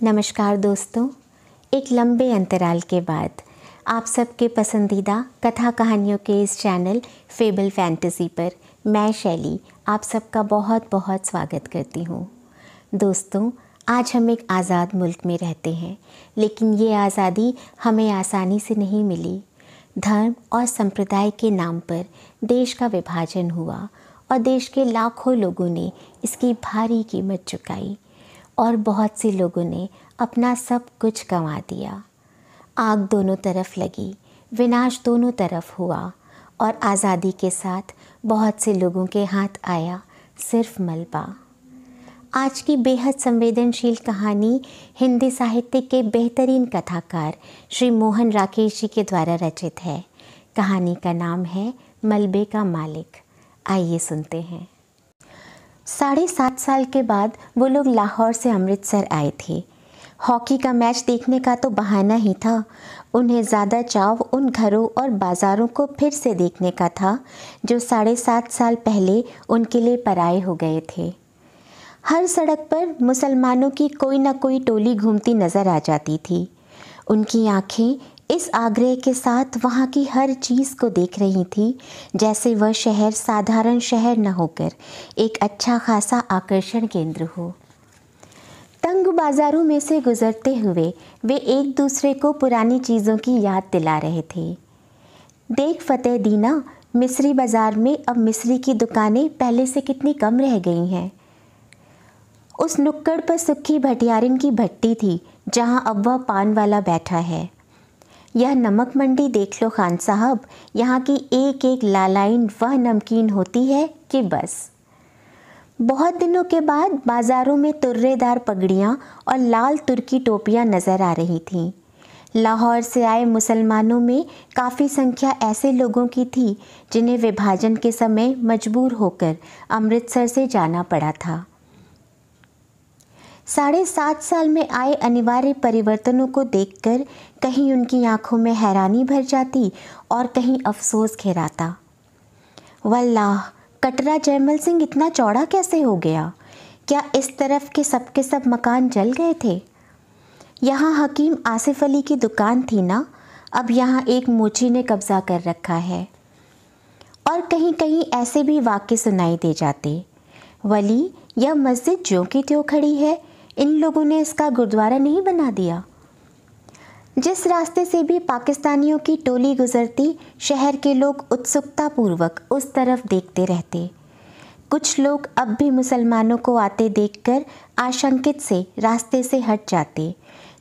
नमस्कार दोस्तों, एक लंबे अंतराल के बाद आप सबके पसंदीदा कथा कहानियों के इस चैनल फेबल फैंटेसी पर मैं शैली आप सबका बहुत बहुत स्वागत करती हूँ। दोस्तों, आज हम एक आज़ाद मुल्क में रहते हैं, लेकिन ये आज़ादी हमें आसानी से नहीं मिली। धर्म और संप्रदाय के नाम पर देश का विभाजन हुआ और देश के लाखों लोगों ने इसकी भारी कीमत चुकाई और बहुत से लोगों ने अपना सब कुछ गंवा दिया। आग दोनों तरफ लगी, विनाश दोनों तरफ हुआ और आज़ादी के साथ बहुत से लोगों के हाथ आया सिर्फ मलबा। आज की बेहद संवेदनशील कहानी हिंदी साहित्य के बेहतरीन कथाकार श्री मोहन राकेश जी के द्वारा रचित है। कहानी का नाम है मलबे का मालिक। आइए सुनते हैं। 7.5 साल के बाद वो लोग लाहौर से अमृतसर आए थे। हॉकी का मैच देखने का तो बहाना ही था। उन्हें ज़्यादा चाव उन घरों और बाज़ारों को फिर से देखने का था जो 7.5 साल पहले उनके लिए पराए हो गए थे। हर सड़क पर मुसलमानों की कोई ना कोई टोली घूमती नज़र आ जाती थी। उनकी आंखें इस आग्रह के साथ वहाँ की हर चीज़ को देख रही थी जैसे वह शहर साधारण शहर न होकर एक अच्छा खासा आकर्षण केंद्र हो। तंग बाज़ारों में से गुजरते हुए वे एक दूसरे को पुरानी चीज़ों की याद दिला रहे थे। देख फतेह दीना, मिस्री बाज़ार में अब मिस्री की दुकानें पहले से कितनी कम रह गई हैं। उस नुक्कड़ पर सुक्खी भटियारिन की भट्टी थी जहाँ अब वह पान वाला बैठा है। यह नमक मंडी देख लो खान साहब, यहाँ की एक एक लालाइन वह नमकीन होती है कि बस। बहुत दिनों के बाद बाज़ारों में तुर्रेदार पगड़ियाँ और लाल तुर्की टोपियाँ नज़र आ रही थीं। लाहौर से आए मुसलमानों में काफ़ी संख्या ऐसे लोगों की थी जिन्हें विभाजन के समय मजबूर होकर अमृतसर से जाना पड़ा था। 7.5 साल में आए अनिवार्य परिवर्तनों को देखकर कहीं उनकी आंखों में हैरानी भर जाती और कहीं अफसोस घेराता। वल्लाह, कटरा जयमल सिंह इतना चौड़ा कैसे हो गया? क्या इस तरफ के सब मकान जल गए थे? यहाँ हकीम आसिफ अली की दुकान थी ना, अब यहाँ एक मोची ने कब्जा कर रखा है। और कहीं कहीं ऐसे भी वाक़े सुनाई दे जाते। वली, यह मस्जिद ज्यों की त्यों खड़ी है, इन लोगों ने इसका गुरुद्वारा नहीं बना दिया। जिस रास्ते से भी पाकिस्तानियों की टोली गुजरती, शहर के लोग उत्सुकतापूर्वक उस तरफ देखते रहते। कुछ लोग अब भी मुसलमानों को आते देखकर आशंकित से रास्ते से हट जाते,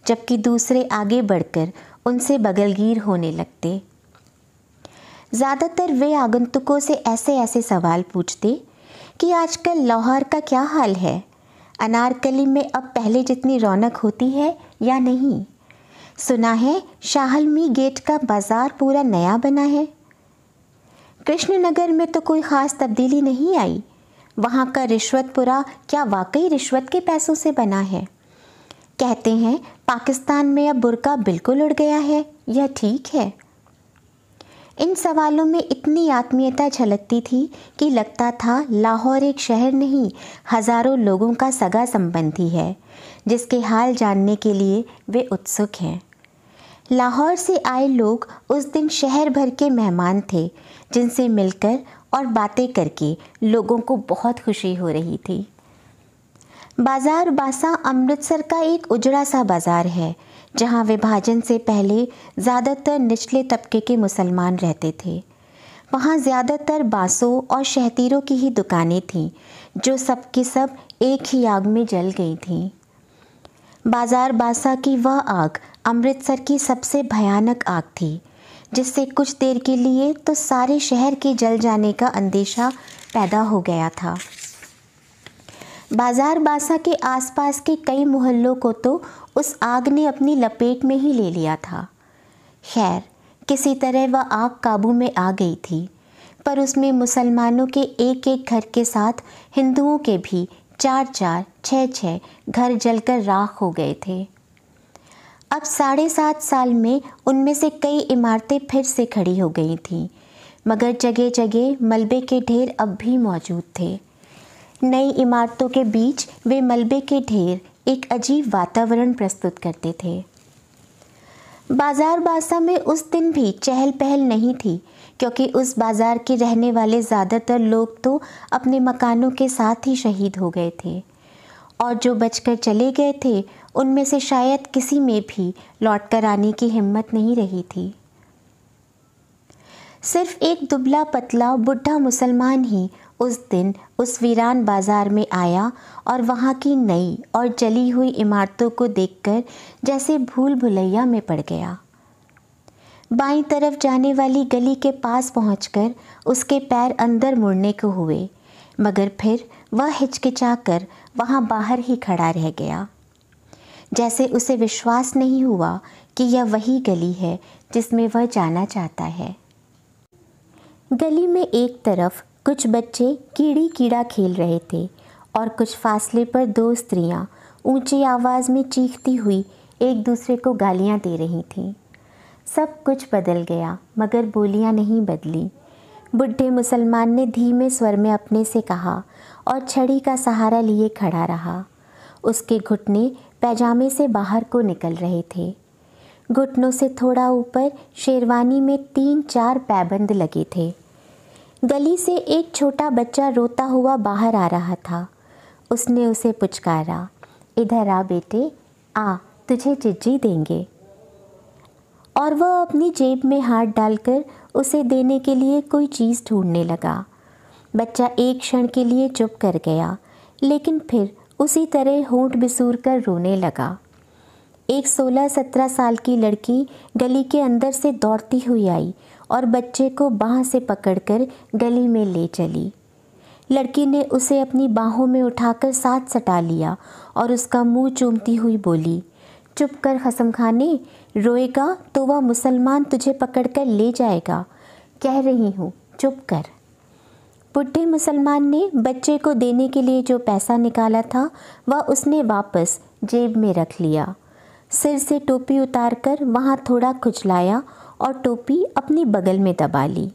जबकि दूसरे आगे बढ़कर उनसे बगलगीर होने लगते। ज़्यादातर वे आगंतुकों से ऐसे सवाल पूछते कि आजकल लाहौर का क्या हाल है, अनारकली में अब पहले जितनी रौनक होती है या नहीं। सुना है शाहलमी गेट का बाज़ार पूरा नया बना है। कृष्णनगर में तो कोई ख़ास तब्दीली नहीं आई। वहाँ का रिश्वतपुरा क्या वाकई रिश्वत के पैसों से बना है? कहते हैं पाकिस्तान में अब बुर्का बिल्कुल उड़ गया है, यह ठीक है? इन सवालों में इतनी आत्मीयता झलकती थी कि लगता था लाहौर एक शहर नहीं, हज़ारों लोगों का सगा संबंधी है जिसके हाल जानने के लिए वे उत्सुक हैं। लाहौर से आए लोग उस दिन शहर भर के मेहमान थे जिनसे मिलकर और बातें करके लोगों को बहुत खुशी हो रही थी। बाज़ार बासा अमृतसर का एक उजड़ा सा बाज़ार है जहाँ विभाजन से पहले ज़्यादातर निचले तबके के मुसलमान रहते थे। वहाँ ज़्यादातर बांसों और शहतीरों की ही दुकानें थीं जो सब की सब एक ही आग में जल गई थीं। बाज़ार बासा की वह आग अमृतसर की सबसे भयानक आग थी जिससे कुछ देर के लिए तो सारे शहर के जल जाने का अंदेशा पैदा हो गया था। बाज़ार बासा के आसपास के कई मोहल्लों को तो उस आग ने अपनी लपेट में ही ले लिया था। खैर, किसी तरह वह आग काबू में आ गई थी, पर उसमें मुसलमानों के एक एक घर के साथ हिंदुओं के भी 4-4, 6-6 घर जलकर राख हो गए थे। अब 7.5 साल में उनमें से कई इमारतें फिर से खड़ी हो गई थीं, मगर जगह जगह मलबे के ढेर अब भी मौजूद थे। नई इमारतों के बीच वे मलबे के ढेर एक अजीब वातावरण प्रस्तुत करते थे। बाजार बासा में उस दिन भी चहल पहल नहीं थी, क्योंकि उस बाज़ार के रहने वाले ज़्यादातर लोग तो अपने मकानों के साथ ही शहीद हो गए थे, और जो बचकर चले गए थे उनमें से शायद किसी में भी लौटकर आने की हिम्मत नहीं रही थी। सिर्फ एक दुबला पतला बुढ़ा मुसलमान ही उस दिन उस वीरान बाज़ार में आया और वहाँ की नई और जली हुई इमारतों को देखकर जैसे भूल भुलैया में पड़ गया। बाईं तरफ जाने वाली गली के पास पहुंचकर उसके पैर अंदर मुड़ने को हुए, मगर फिर वह हिचकिचाकर वहाँ बाहर ही खड़ा रह गया, जैसे उसे विश्वास नहीं हुआ कि यह वही गली है जिसमें वह जाना चाहता है। गली में एक तरफ कुछ बच्चे कीड़ी कीड़ा खेल रहे थे और कुछ फासले पर दो स्त्रियां ऊंची आवाज़ में चीखती हुई एक दूसरे को गालियां दे रही थीं। सब कुछ बदल गया, मगर बोलियां नहीं बदली। बुढ़े मुसलमान ने धीमे स्वर में अपने से कहा और छड़ी का सहारा लिए खड़ा रहा। उसके घुटने पैजामे से बाहर को निकल रहे थे। घुटनों से थोड़ा ऊपर शेरवानी में 3-4 पैबंद लगे थे। गली से एक छोटा बच्चा रोता हुआ बाहर आ रहा था। उसने उसे पुचकारा, इधर आ बेटे, आ, तुझे चिज्जी देंगे। और वह अपनी जेब में हाथ डालकर उसे देने के लिए कोई चीज़ ढूंढने लगा। बच्चा एक क्षण के लिए चुप कर गया, लेकिन फिर उसी तरह होंठ बिसूर कर रोने लगा। एक 16-17 साल की लड़की गली के अंदर से दौड़ती हुई आई और बच्चे को बाह से पकड़कर गली में ले चली। लड़की ने उसे अपनी बाहों में उठाकर साथ सटा लिया और उसका मुंह चूमती हुई बोली, चुप कर कसम खाने, रोएगा तो वह मुसलमान तुझे पकड़कर ले जाएगा, कह रही हूँ, चुप कर। बुढ़े मुसलमान ने बच्चे को देने के लिए जो पैसा निकाला था वह उसने वापस जेब में रख लिया। सिर से टोपी उतारकर वहाँ थोड़ा खुजलाया और टोपी अपनी बगल में दबा ली।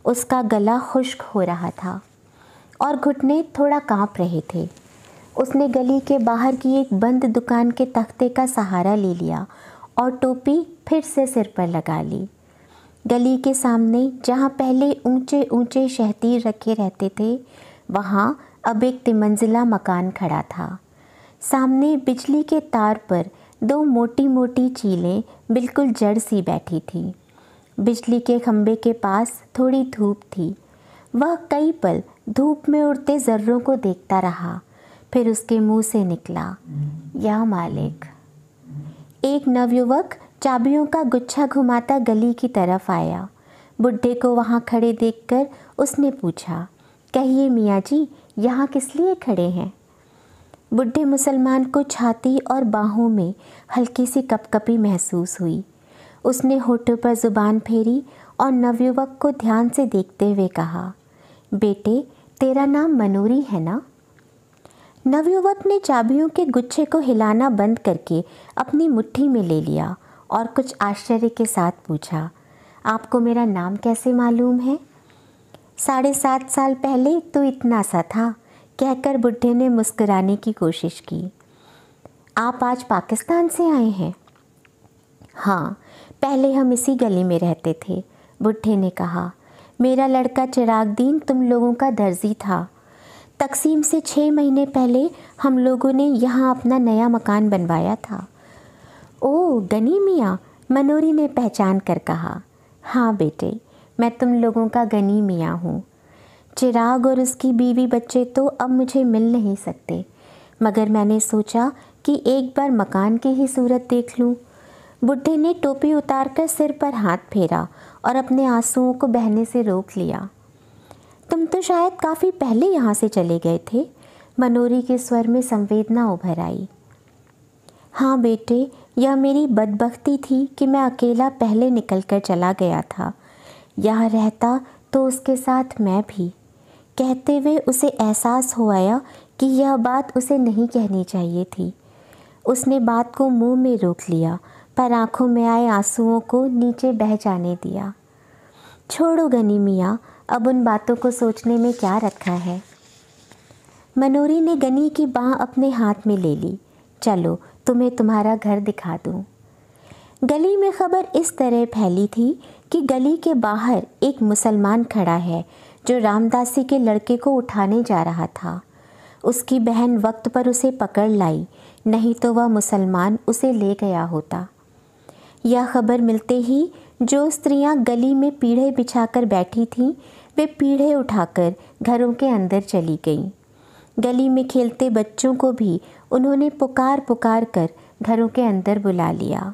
उसका गला खुश्क हो रहा था और घुटने थोड़ा कांप रहे थे। उसने गली के बाहर की एक बंद दुकान के तख्ते का सहारा ले लिया और टोपी फिर से सिर पर लगा ली। गली के सामने जहाँ पहले ऊंचे ऊंचे शहतीर रखे रहते थे, वहाँ अब एक तिमंजिला मकान खड़ा था। सामने बिजली के तार पर 2 मोटी मोटी चीलें बिल्कुल जड़ सी बैठी थी। बिजली के खंभे के पास थोड़ी धूप थी। वह कई पल धूप में उड़ते ज़र्रों को देखता रहा, फिर उसके मुंह से निकला, या मालिक। एक नवयुवक चाबियों का गुच्छा घुमाता गली की तरफ आया। बुढ़े को वहाँ खड़े देखकर उसने पूछा, कहिए मियाँ जी, यहाँ किस लिए खड़े हैं? बुढ़े मुसलमान को छाती और बाहों में हल्की सी कपकपी महसूस हुई। उसने होठों पर ज़ुबान फेरी और नवयुवक को ध्यान से देखते हुए कहा, बेटे, तेरा नाम मनोरी है ना? नवयुवक ने चाबियों के गुच्छे को हिलाना बंद करके अपनी मुट्ठी में ले लिया और कुछ आश्चर्य के साथ पूछा, आपको मेरा नाम कैसे मालूम है? 7.5 साल पहले तो इतना सा था, कहकर बुढ़े ने मुस्कुराने की कोशिश की। आप आज पाकिस्तान से आए हैं? हाँ, पहले हम इसी गली में रहते थे, बुढ़े ने कहा। मेरा लड़का चिरागदीन तुम लोगों का दर्जी था। तकसीम से 6 महीने पहले हम लोगों ने यहाँ अपना नया मकान बनवाया था। ओह गनी मियाँ, मनोरी ने पहचान कर कहा। हाँ बेटे, मैं तुम लोगों का गनी मियाँ हूँ। चिराग और उसकी बीवी बच्चे तो अब मुझे मिल नहीं सकते, मगर मैंने सोचा कि एक बार मकान की ही सूरत देख लूँ। बुढ़े ने टोपी उतारकर सिर पर हाथ फेरा और अपने आंसुओं को बहने से रोक लिया। तुम तो शायद काफ़ी पहले यहाँ से चले गए थे, मनोरी के स्वर में संवेदना उभर आई। हाँ बेटे, यह मेरी बदबख्ती थी कि मैं अकेला पहले निकलकर चला गया था। यहाँ रहता तो उसके साथ मैं भी। कहते हुए उसे एहसास हो आया कि यह बात उसे नहीं कहनी चाहिए थी। उसने बात को मुंह में रोक लिया, पर आंखों में आए आंसुओं को नीचे बह जाने दिया। छोड़ो गनी मियाँ, अब उन बातों को सोचने में क्या रखा है। मनोरी ने गनी की बाँह अपने हाथ में ले ली। चलो तुम्हें तुम्हारा घर दिखा दूँ। गली में खबर इस तरह फैली थी कि गली के बाहर एक मुसलमान खड़ा है जो रामदासी के लड़के को उठाने जा रहा था। उसकी बहन वक्त पर उसे पकड़ लाई, नहीं तो वह मुसलमान उसे ले गया होता। यह खबर मिलते ही जो स्त्रियां गली में पीढ़े बिछाकर बैठी थीं, वे पीढ़े उठाकर घरों के अंदर चली गईं। गली में खेलते बच्चों को भी उन्होंने पुकार पुकार कर घरों के अंदर बुला लिया।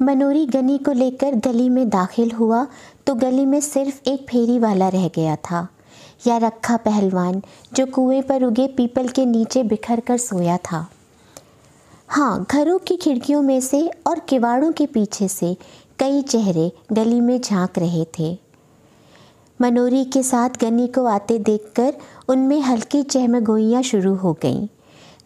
मनोरी गनी को लेकर गली में दाखिल हुआ तो गली में सिर्फ एक फेरी वाला रह गया था, या रखा पहलवान जो कुएं पर उगे पीपल के नीचे बिखर कर सोया था। हाँ, घरों की खिड़कियों में से और किवाड़ों के पीछे से कई चेहरे गली में झांक रहे थे। मनोरी के साथ गनी को आते देखकर उनमें हल्की चहमगोइयाँ शुरू हो गईं।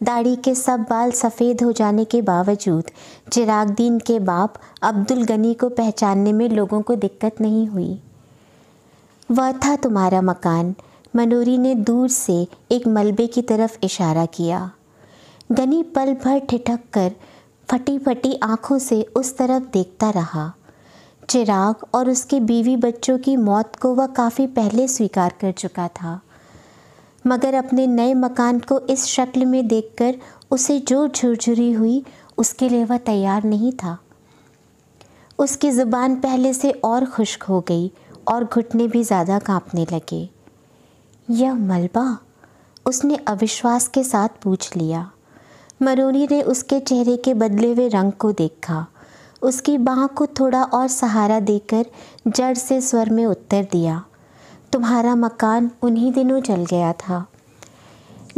दाढ़ी के सब बाल सफ़ेद हो जाने के बावजूद चिरागदीन के बाप अब्दुल गनी को पहचानने में लोगों को दिक्कत नहीं हुई। वह था तुम्हारा मकान। मनोरी ने दूर से एक मलबे की तरफ इशारा किया। गनी पल भर ठिठक कर फटी फटी आँखों से उस तरफ देखता रहा। चिराग और उसके बीवी बच्चों की मौत को वह काफ़ी पहले स्वीकार कर चुका था, मगर अपने नए मकान को इस शक्ल में देखकर उसे जो झुरझुरी हुई उसके लिए वह तैयार नहीं था। उसकी ज़ुबान पहले से और खुश्क हो गई और घुटने भी ज़्यादा कांपने लगे। यह मलबा? उसने अविश्वास के साथ पूछ लिया। मनोरी ने उसके चेहरे के बदले हुए रंग को देखा। उसकी बाँह को थोड़ा और सहारा देकर जड़ से स्वर में उत्तर दिया, तुम्हारा मकान उन्हीं दिनों जल गया था।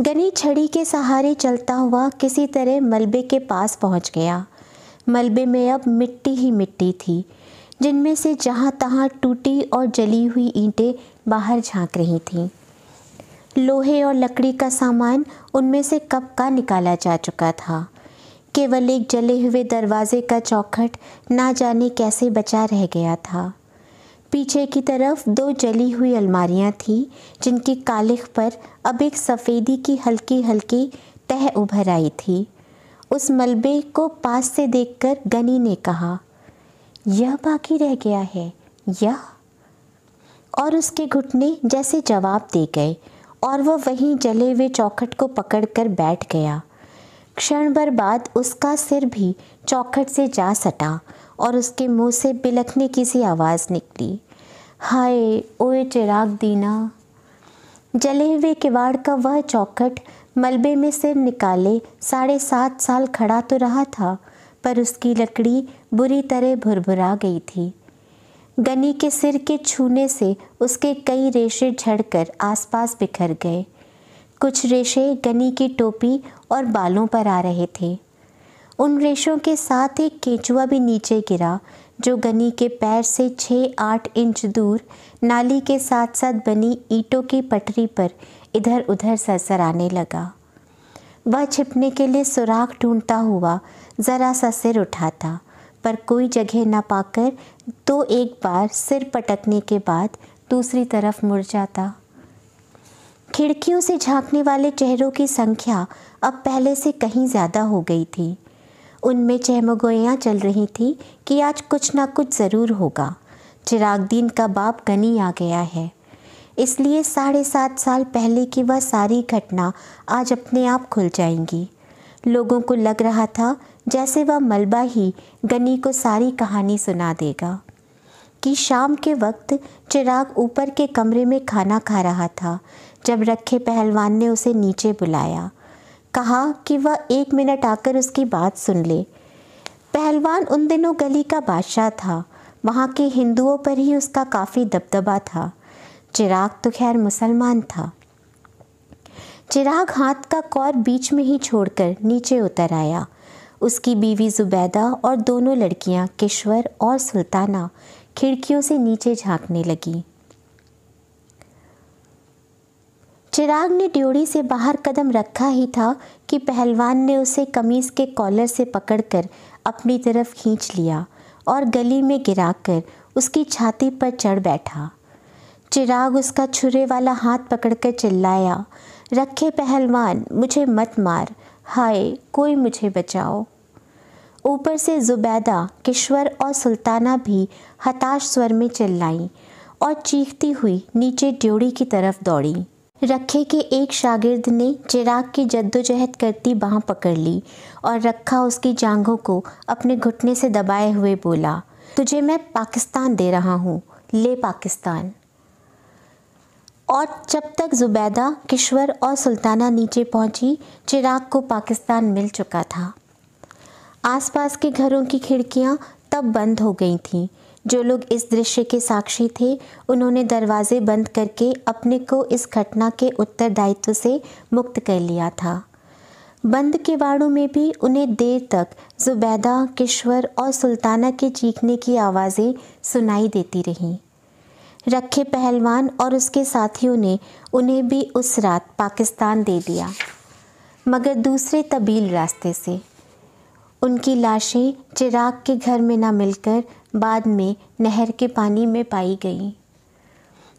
गनी छड़ी के सहारे चलता हुआ किसी तरह मलबे के पास पहुंच गया। मलबे में अब मिट्टी ही मिट्टी थी, जिनमें से जहां तहां टूटी और जली हुई ईंटें बाहर झांक रही थीं। लोहे और लकड़ी का सामान उनमें से कब का निकाला जा चुका था। केवल एक जले हुए दरवाजे का चौखट ना जाने कैसे बचा रह गया था। पीछे की तरफ 2 जली हुई अलमारियां थीं, जिनकी कालिख पर अब एक सफ़ेदी की हल्की हल्की तह उभर आई थी। उस मलबे को पास से देखकर गनी ने कहा, यह बाकी रह गया है, यह? और उसके घुटने जैसे जवाब दे गए और वह वहीं जले हुए चौखट को पकड़कर बैठ गया। क्षण भर बाद उसका सिर भी चौखट से जा सटा और उसके मुंह से बिलखने की सी आवाज़ निकली, हाय ओए चिराग दीना। जले हुए किवाड़ का वह चौखट मलबे में सिर निकाले 7.5 साल खड़ा तो रहा था, पर उसकी लकड़ी बुरी तरह भुरभुरा गई थी। गनी के सिर के छूने से उसके कई रेशे झड़कर आसपास बिखर गए। कुछ रेशे गनी की टोपी और बालों पर आ रहे थे। उन रेशों के साथ एक केंचुआ भी नीचे गिरा, जो गनी के पैर से 6-8 इंच दूर नाली के साथ साथ बनी ईंटों की पटरी पर इधर उधर सरसराने लगा। वह छिपने के लिए सुराख ढूंढता हुआ ज़रा सा सिर उठाता, पर कोई जगह न पाकर तो एक बार सिर पटकने के बाद दूसरी तरफ मुड़ जाता। खिड़कियों से झांकने वाले चेहरों की संख्या अब पहले से कहीं ज़्यादा हो गई थी। उनमें चहमगोइयाँ चल रही थी कि आज कुछ ना कुछ ज़रूर होगा। चिरागदीन का बाप गनी आ गया है, इसलिए 7.5 साल पहले की वह सारी घटना आज अपने आप खुल जाएंगी। लोगों को लग रहा था जैसे वह मलबा ही गनी को सारी कहानी सुना देगा। कि शाम के वक्त चिराग ऊपर के कमरे में खाना खा रहा था, जब रखे पहलवान ने उसे नीचे बुलाया। कहा कि वह 1 मिनट आकर उसकी बात सुन ले। पहलवान उन दिनों गली का बादशाह था, वहाँ के हिंदुओं पर ही उसका काफ़ी दबदबा था। चिराग तो खैर मुसलमान था। चिराग हाथ का कौर बीच में ही छोड़कर नीचे उतर आया। उसकी बीवी जुबैदा और दोनों लड़कियां किश्वर और सुल्ताना खिड़कियों से नीचे झांकने लगी। चिराग ने ड्योढ़ी से बाहर कदम रखा ही था कि पहलवान ने उसे कमीज़ के कॉलर से पकड़कर अपनी तरफ खींच लिया और गली में गिराकर उसकी छाती पर चढ़ बैठा। चिराग उसका छुरे वाला हाथ पकड़कर चिल्लाया, रखे पहलवान, मुझे मत मार, हाय कोई मुझे बचाओ। ऊपर से जुबैदा, किश्वर और सुल्ताना भी हताश स्वर में चिल्लाईं और चीखती हुई नीचे ड्योढ़ी की तरफ दौड़ी। रखे के एक शागिर्द ने चिराग की जद्दोजहद करती बाँह पकड़ ली और रखा उसकी जांघों को अपने घुटने से दबाए हुए बोला, तुझे मैं पाकिस्तान दे रहा हूँ, ले पाकिस्तान। और जब तक जुबैदा, किश्वर और सुल्ताना नीचे पहुंची, चिराग को पाकिस्तान मिल चुका था। आसपास के घरों की खिड़कियां तब बंद हो गई थीं। जो लोग इस दृश्य के साक्षी थे, उन्होंने दरवाजे बंद करके अपने को इस घटना के उत्तरदायित्व से मुक्त कर लिया था। बंद किवाड़ों में भी उन्हें देर तक जुबैदा, किश्वर और सुल्ताना के चीखने की आवाज़ें सुनाई देती रहीं। रखे पहलवान और उसके साथियों ने उन्हें भी उस रात पाकिस्तान दे दिया, मगर दूसरे तब्दील रास्ते से। उनकी लाशें चिराग के घर में न मिलकर बाद में नहर के पानी में पाई गईं।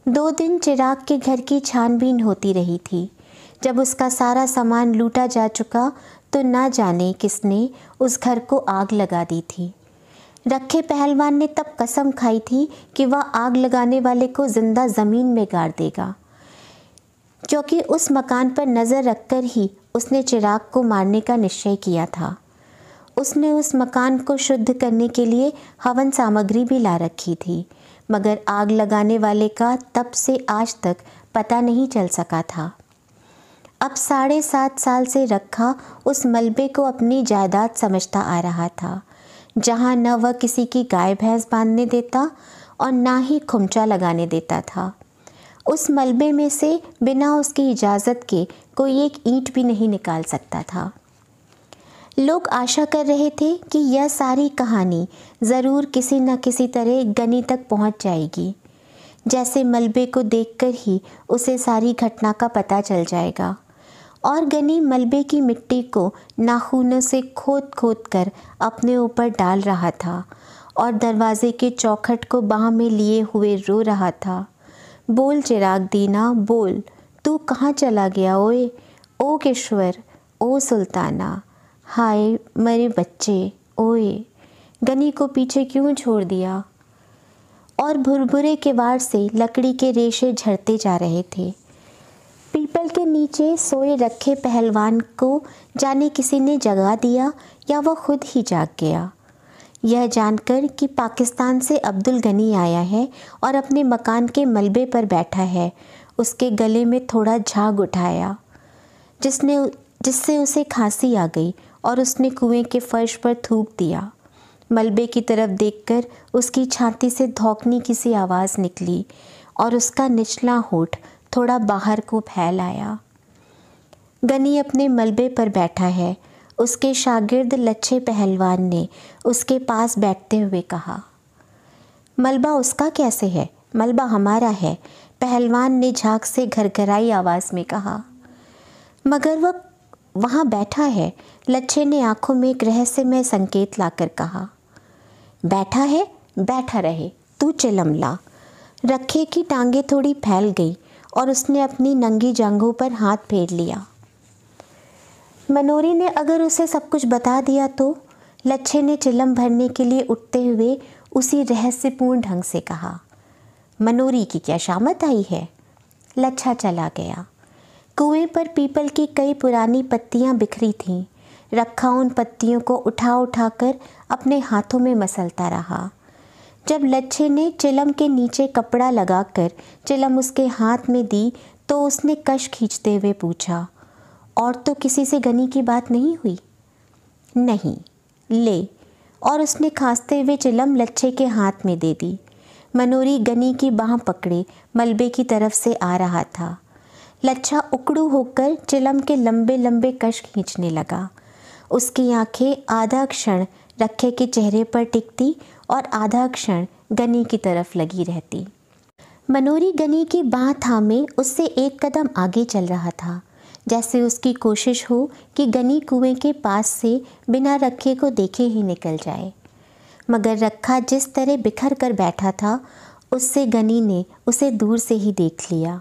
2 दिन चिराग के घर की छानबीन होती रही थी। जब उसका सारा सामान लूटा जा चुका तो ना जाने किसने उस घर को आग लगा दी थी। रखे पहलवान ने तब कसम खाई थी कि वह आग लगाने वाले को जिंदा ज़मीन में गाड़ देगा, क्योंकि उस मकान पर नज़र रखकर ही उसने चिराग को मारने का निश्चय किया था। उसने उस मकान को शुद्ध करने के लिए हवन सामग्री भी ला रखी थी, मगर आग लगाने वाले का तब से आज तक पता नहीं चल सका था। अब 7.5 साल से रखा उस मलबे को अपनी जायदाद समझता आ रहा था, जहाँ न वह किसी की गाय भैंस बांधने देता और ना ही खुमचा लगाने देता था। उस मलबे में से बिना उसकी इजाज़त के कोई एक ईंट भी नहीं निकाल सकता था। लोग आशा कर रहे थे कि यह सारी कहानी ज़रूर किसी न किसी तरह गनी तक पहुंच जाएगी। जैसे मलबे को देखकर ही उसे सारी घटना का पता चल जाएगा। और गनी मलबे की मिट्टी को नाखूनों से खोद खोद कर अपने ऊपर डाल रहा था और दरवाजे के चौखट को बाह में लिए हुए रो रहा था। बोल चिराग दीना, बोल, तू कहाँ चला गया ओए? ओ किश्वर, ओ सुल्ताना, हाय मेरे बच्चे, ओए गनी को पीछे क्यों छोड़ दिया? और भुरभुरे के वार से लकड़ी के रेशे झड़ते जा रहे थे। पीपल के नीचे सोए रखे पहलवान को जाने किसी ने जगा दिया या वह खुद ही जाग गया। यह जानकर कि पाकिस्तान से अब्दुल गनी आया है और अपने मकान के मलबे पर बैठा है, उसके गले में थोड़ा झाग उठाया, जिससे उसे खांसी आ गई और उसने कुएं के फर्श पर थूक दिया। मलबे की तरफ देखकर उसकी छाती से धौंकनी किसी आवाज़ निकली और उसका निचला होठ थोड़ा बाहर को फैल आया। गनी अपने मलबे पर बैठा है। उसके शागिर्द लच्छे पहलवान ने उसके पास बैठते हुए कहा, मलबा उसका कैसे है? मलबा हमारा है, पहलवान ने झाग से घरघराई आवाज़ में कहा। मगर वह वहाँ बैठा है, लच्छे ने आंखों में एक रहस्यमय संकेत लाकर कहा। बैठा है, बैठा रहे, तू चिलमला। रखे की टांगें थोड़ी फैल गई और उसने अपनी नंगी जांघों पर हाथ फेर लिया। मनोरी ने अगर उसे सब कुछ बता दिया तो? लच्छे ने चिलम भरने के लिए उठते हुए उसी रहस्यपूर्ण ढंग से कहा। मनोरी की क्या शामत आई है? लच्छा चला गया। कुएं पर पीपल की कई पुरानी पत्तियां बिखरी थीं। रखा उन पत्तियों को उठा उठा कर अपने हाथों में मसलता रहा। जब लच्छे ने चिलम के नीचे कपड़ा लगाकर चिलम उसके हाथ में दी तो उसने कश खींचते हुए पूछा, और तो किसी से गनी की बात नहीं हुई? नहीं, ले। और उसने खांसते हुए चिलम लच्छे के हाथ में दे दी। मनोरी गनी की बाँह पकड़े मलबे की तरफ से आ रहा था। लच्छा उकड़ू होकर चिलम के लंबे लंबे कश खींचने लगा। उसकी आंखें आधा क्षण रखे के चेहरे पर टिकती और आधा क्षण गनी की तरफ लगी रहती। मनोरी गनी की बाँह थामे उससे एक कदम आगे चल रहा था, जैसे उसकी कोशिश हो कि गनी कुएं के पास से बिना रखे को देखे ही निकल जाए। मगर रखा जिस तरह बिखर कर बैठा था, उससे गनी ने उसे दूर से ही देख लिया।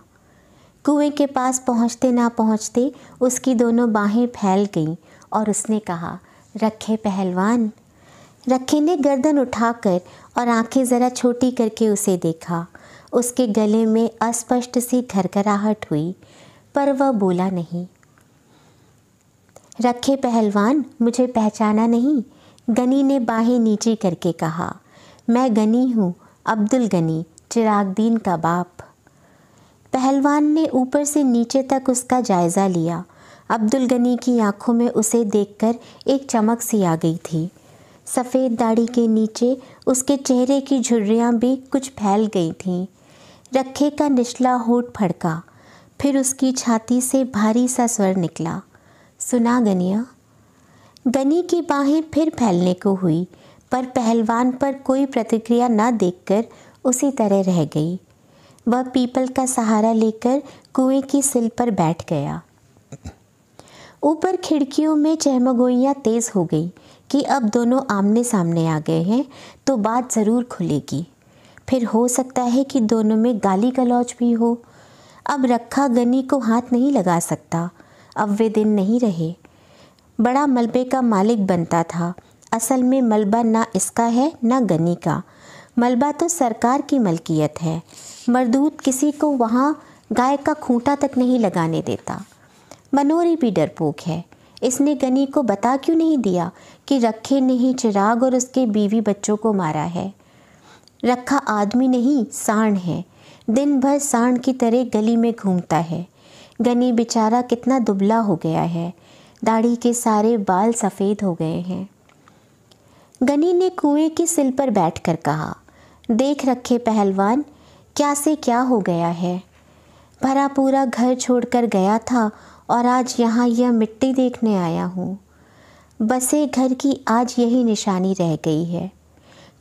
कुएं के पास पहुंचते ना पहुंचते उसकी दोनों बाहें फैल गईं और उसने कहा, रखे पहलवान। रखे ने गर्दन उठाकर और आंखें ज़रा छोटी करके उसे देखा। उसके गले में अस्पष्ट सी घरघराहट हुई, पर वह बोला नहीं। रखे पहलवान, मुझे पहचाना नहीं? गनी ने बाहें नीचे करके कहा। मैं गनी हूँ, अब्दुल गनी, चिरागदीन का बाप। पहलवान ने ऊपर से नीचे तक उसका जायज़ा लिया। अब्दुल गनी की आंखों में उसे देखकर एक चमक सी आ गई थी। सफ़ेद दाढ़ी के नीचे उसके चेहरे की झुर्रियाँ भी कुछ फैल गई थीं। रखे का निचला होठ फड़का, फिर उसकी छाती से भारी सा स्वर निकला, सुना गनिया? गनी की बाहें फिर फैलने को हुई, पर पहलवान पर कोई प्रतिक्रिया न देखकर उसी तरह रह गई। वह पीपल का सहारा लेकर कुएं की सिल पर बैठ गया। ऊपर खिड़कियों में चहमगोइयाँ तेज़ हो गई कि अब दोनों आमने सामने आ गए हैं तो बात ज़रूर खुलेगी। फिर हो सकता है कि दोनों में गाली गलौज भी हो। अब रखा गनी को हाथ नहीं लगा सकता। अब वे दिन नहीं रहे। बड़ा मलबे का मालिक बनता था। असल में मलबा ना इसका है ना गनी का। मलबा तो सरकार की मलकियत है। मरदूत किसी को वहाँ गाय का खूंटा तक नहीं लगाने देता। मनोरी भी डरपोक है। इसने गनी को बता क्यों नहीं दिया कि रखे ने ही चिराग और उसके बीवी बच्चों को मारा है। रखा आदमी नहीं, सांड है। दिन भर सांड की तरह गली में घूमता है। गनी बेचारा कितना दुबला हो गया है। दाढ़ी के सारे बाल सफ़ेद हो गए हैं। गनी ने कुएं की सिल पर बैठकर कहा, देख रखे पहलवान, क्या से क्या हो गया है। भरा पूरा घर छोड़कर गया था और आज यहाँ यह मिट्टी देखने आया हूँ। बसे घर की आज यही निशानी रह गई है।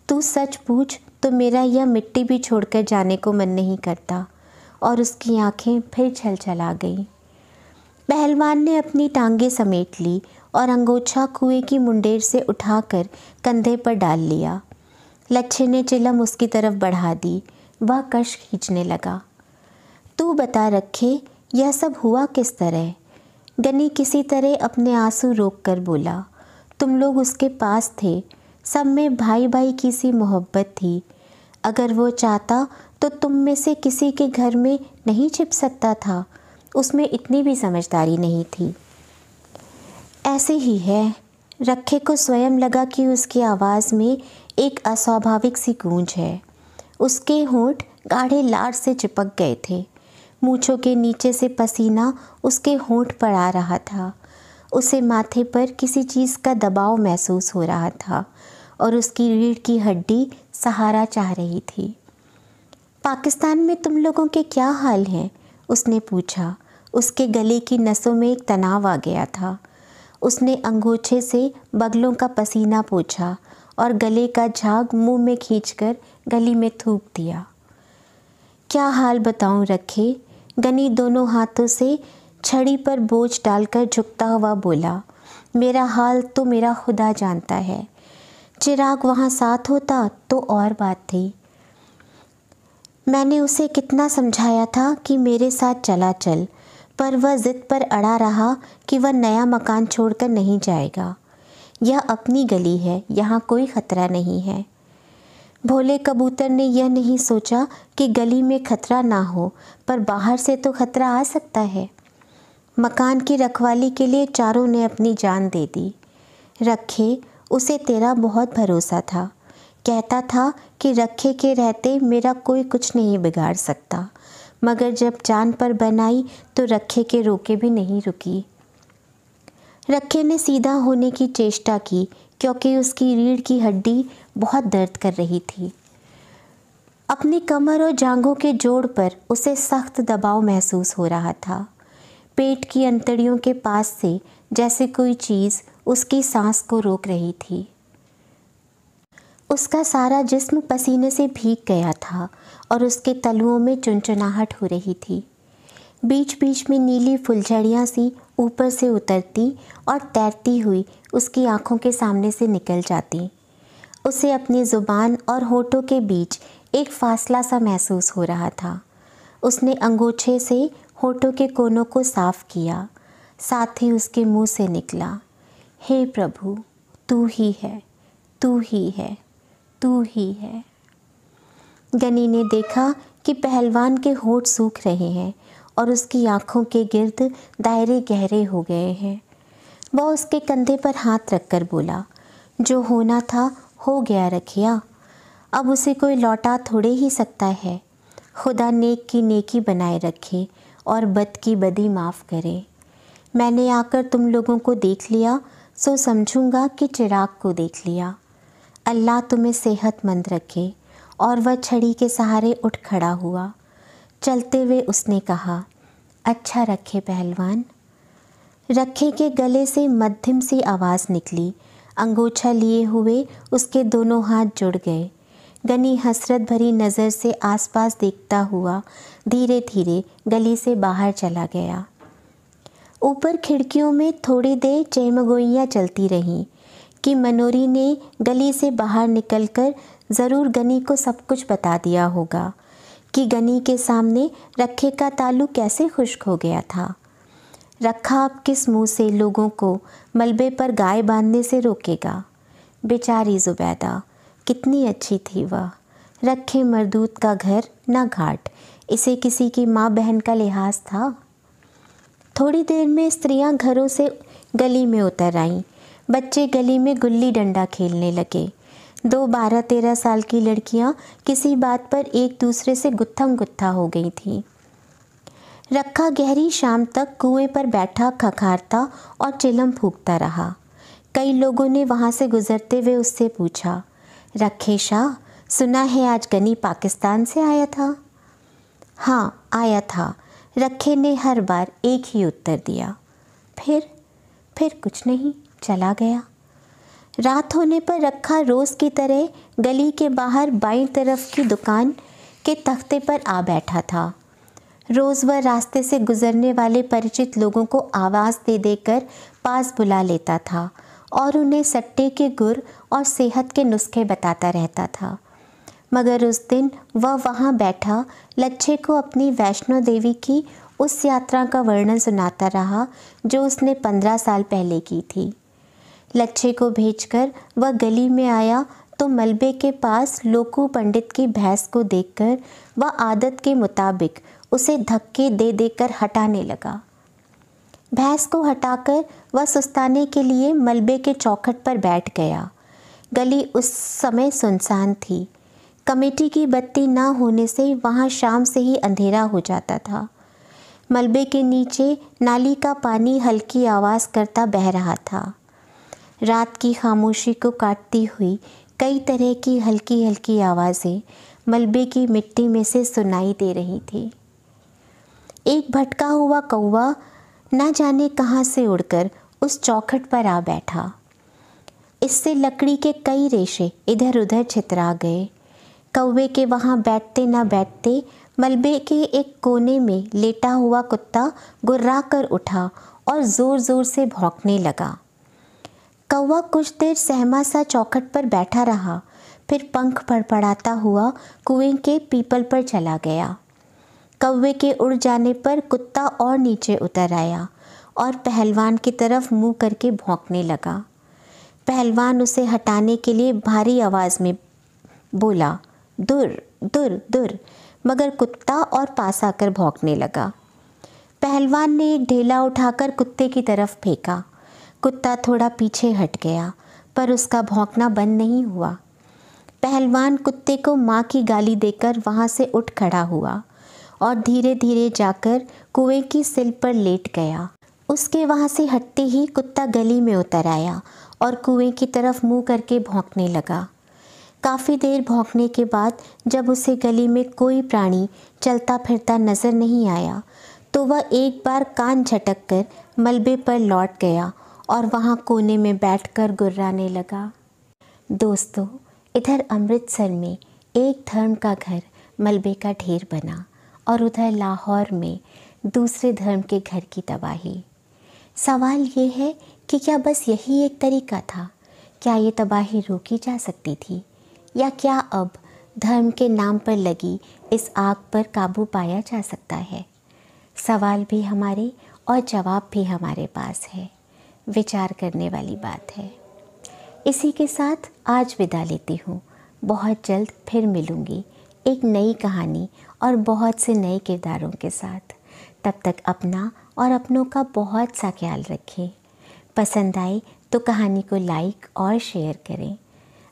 तू सच पूछ तो मेरा यह मिट्टी भी छोड़कर जाने को मन नहीं करता। और उसकी आंखें फिर छलछला गईं। पहलवान ने अपनी टांगें समेट ली और अंगोछा कुएं की मुंडेर से उठाकर कंधे पर डाल लिया। लच्छे ने चिलम उसकी तरफ बढ़ा दी। वह कश खींचने लगा। तू बता रखे, यह सब हुआ किस तरह? गनी किसी तरह अपने आंसू रोक कर बोला, तुम लोग उसके पास थे। सब में भाई भाई की सी मोहब्बत थी। अगर वो चाहता तो तुम में से किसी के घर में नहीं छिप सकता था। उसमें इतनी भी समझदारी नहीं थी। ऐसे ही है। रखे को स्वयं लगा कि उसकी आवाज़ में एक अस्वाभाविक सी गूंज है। उसके होंठ गाढ़े लार से चिपक गए थे। मूंछों के नीचे से पसीना उसके होंठ पर आ रहा था। उसे माथे पर किसी चीज़ का दबाव महसूस हो रहा था और उसकी रीढ़ की हड्डी सहारा चाह रही थी। पाकिस्तान में तुम लोगों के क्या हाल हैं? उसने पूछा। उसके गले की नसों में एक तनाव आ गया था। उसने अंगूछे से बगलों का पसीना पोंछा और गले का झाग मुंह में खींचकर गली में थूक दिया। क्या हाल बताऊं रखे? गनी दोनों हाथों से छड़ी पर बोझ डालकर झुकता हुआ बोला, मेरा हाल तो मेरा खुदा जानता है। चिराग वहाँ साथ होता तो और बात थी। मैंने उसे कितना समझाया था कि मेरे साथ चला चल, पर वह ज़िद पर अड़ा रहा कि वह नया मकान छोड़कर नहीं जाएगा। यह अपनी गली है, यहाँ कोई ख़तरा नहीं है। भोले कबूतर ने यह नहीं सोचा कि गली में खतरा ना हो, पर बाहर से तो खतरा आ सकता है। मकान की रखवाली के लिए चारों ने अपनी जान दे दी। रखे, उसे तेरा बहुत भरोसा था। कहता था कि रखे के रहते मेरा कोई कुछ नहीं बिगाड़ सकता, मगर जब जान पर बनाई तो रखे के रोके भी नहीं रुकी। रखे ने सीधा होने की चेष्टा की क्योंकि उसकी रीढ़ की हड्डी बहुत दर्द कर रही थी। अपनी कमर और जांघों के जोड़ पर उसे सख्त दबाव महसूस हो रहा था। पेट की अंतड़ियों के पास से जैसे कोई चीज़ उसकी सांस को रोक रही थी। उसका सारा जिस्म पसीने से भीग गया था और उसके तलुओं में चुनचुनाहट हो रही थी। बीच बीच में नीली फुलझड़ियाँ सी ऊपर से उतरती और तैरती हुई उसकी आंखों के सामने से निकल जाती। उसे अपनी ज़ुबान और होठों के बीच एक फासला सा महसूस हो रहा था। उसने अंगूछे से होठों के कोनों को साफ किया, साथ ही उसके मुंह से निकला, हे प्रभु, तू ही है, तू ही है, तू ही है। गनी ने देखा कि पहलवान के होंठ सूख रहे हैं और उसकी आंखों के गिर्द दायरे गहरे हो गए हैं। वह उसके कंधे पर हाथ रखकर बोला, जो होना था हो गया रखिया, अब उसे कोई लौटा थोड़े ही सकता है। खुदा नेक की नेकी बनाए रखे और बद की बदी माफ़ करे। मैंने आकर तुम लोगों को देख लिया सो समझूंगा कि चिराग को देख लिया। अल्लाह तुम्हें सेहतमंद रखे। और वह छड़ी के सहारे उठ खड़ा हुआ। चलते हुए उसने कहा, अच्छा रखे पहलवान। रखे के गले से मध्यम सी आवाज़ निकली। अंगोछा लिए हुए उसके दोनों हाथ जुड़ गए। गनी हसरत भरी नज़र से आसपास देखता हुआ धीरे धीरे गली से बाहर चला गया। ऊपर खिड़कियों में थोड़ी देर चहमगोइयाँ चलती रहीं कि मनोरी ने गली से बाहर निकलकर ज़रूर गनी को सब कुछ बता दिया होगा कि गनी के सामने रखे का तालू कैसे खुश्क हो गया था। रखा अब किस मुंह से लोगों को मलबे पर गाय बांधने से रोकेगा। बेचारी ज़ुबैदा, कितनी अच्छी थी वह। रखे मरदूत का घर न घाट, इसे किसी की माँ बहन का लिहाज था। थोड़ी देर में स्त्रियां घरों से गली में उतर आईं। बच्चे गली में गुल्ली डंडा खेलने लगे। 2 12-13 साल की लड़कियां किसी बात पर एक दूसरे से गुत्थम गुत्था हो गई थीं। रखा गहरी शाम तक कुएं पर बैठा खखारता और चिलम फूंकता रहा। कई लोगों ने वहां से गुजरते हुए उससे पूछा, रखे शाह, सुना है आज गनी पाकिस्तान से आया था? हाँ, आया था। रखे ने हर बार एक ही उत्तर दिया। फिर कुछ नहीं, चला गया। रात होने पर रखा रोज़ की तरह गली के बाहर बाईं तरफ की दुकान के तख्ते पर आ बैठा था। रोज़ वह रास्ते से गुजरने वाले परिचित लोगों को आवाज़ दे देकर पास बुला लेता था और उन्हें सट्टे के गुर और सेहत के नुस्खे बताता रहता था। मगर उस दिन वह वहाँ बैठा लच्छे को अपनी वैष्णो देवी की उस यात्रा का वर्णन सुनाता रहा जो उसने 15 साल पहले की थी। लच्छे को भेजकर वह गली में आया तो मलबे के पास लोकू पंडित की भैंस को देखकर वह आदत के मुताबिक उसे धक्के दे देकर हटाने लगा। भैंस को हटाकर वह सुस्ताने के लिए मलबे के चौखट पर बैठ गया। गली उस समय सुनसान थी। कमेटी की बत्ती ना होने से वहाँ शाम से ही अंधेरा हो जाता था। मलबे के नीचे नाली का पानी हल्की आवाज़ करता बह रहा था। रात की खामोशी को काटती हुई कई तरह की हल्की हल्की आवाज़ें मलबे की मिट्टी में से सुनाई दे रही थी। एक भटका हुआ कौवा न जाने कहाँ से उड़कर उस चौखट पर आ बैठा। इससे लकड़ी के कई रेशे इधर उधर छितरा गए। कौवे के वहाँ बैठते न बैठते मलबे के एक कोने में लेटा हुआ कुत्ता गुर्रा कर उठा और ज़ोर ज़ोर से भौंकने लगा। कौवा कुछ देर सहमा सा चौखट पर बैठा रहा, फिर पंख फड़फड़ाता हुआ कुएं के पीपल पर चला गया। कौवे के उड़ जाने पर कुत्ता और नीचे उतर आया और पहलवान की तरफ मुंह करके भौंकने लगा। पहलवान उसे हटाने के लिए भारी आवाज़ में बोला, दूर दूर दूर, मगर कुत्ता और पास आकर भौंकने लगा। पहलवान ने एक ढेला उठाकर कुत्ते की तरफ फेंका। कुत्ता थोड़ा पीछे हट गया, पर उसका भौंकना बंद नहीं हुआ। पहलवान कुत्ते को माँ की गाली देकर वहाँ से उठ खड़ा हुआ और धीरे धीरे जाकर कुएं की सिल पर लेट गया। उसके वहाँ से हटते ही कुत्ता गली में उतर आया और कुएं की तरफ मुँह करके भौंकने लगा। काफ़ी देर भौंकने के बाद जब उसे गली में कोई प्राणी चलता फिरता नज़र नहीं आया तो वह एक बार कान झटक कर मलबे पर लौट गया और वहाँ कोने में बैठकर गुर्राने लगा। दोस्तों, इधर अमृतसर में एक धर्म का घर मलबे का ढेर बना और उधर लाहौर में दूसरे धर्म के घर की तबाही। सवाल ये है कि क्या बस यही एक तरीका था? क्या ये तबाही रोकी जा सकती थी, या क्या अब धर्म के नाम पर लगी इस आग पर काबू पाया जा सकता है? सवाल भी हमारे और जवाब भी हमारे पास है। विचार करने वाली बात है। इसी के साथ आज विदा लेती हूँ। बहुत जल्द फिर मिलूँगी एक नई कहानी और बहुत से नए किरदारों के साथ। तब तक अपना और अपनों का बहुत सा ख्याल रखें। पसंद आए तो कहानी को लाइक और शेयर करें।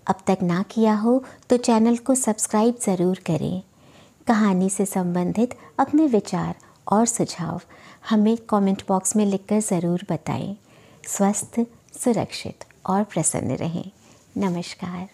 अब तक ना किया हो तो चैनल को सब्सक्राइब ज़रूर करें। कहानी से संबंधित अपने विचार और सुझाव हमें कमेंट बॉक्स में लिखकर ज़रूर बताएं। स्वस्थ, सुरक्षित और प्रसन्न रहें। नमस्कार।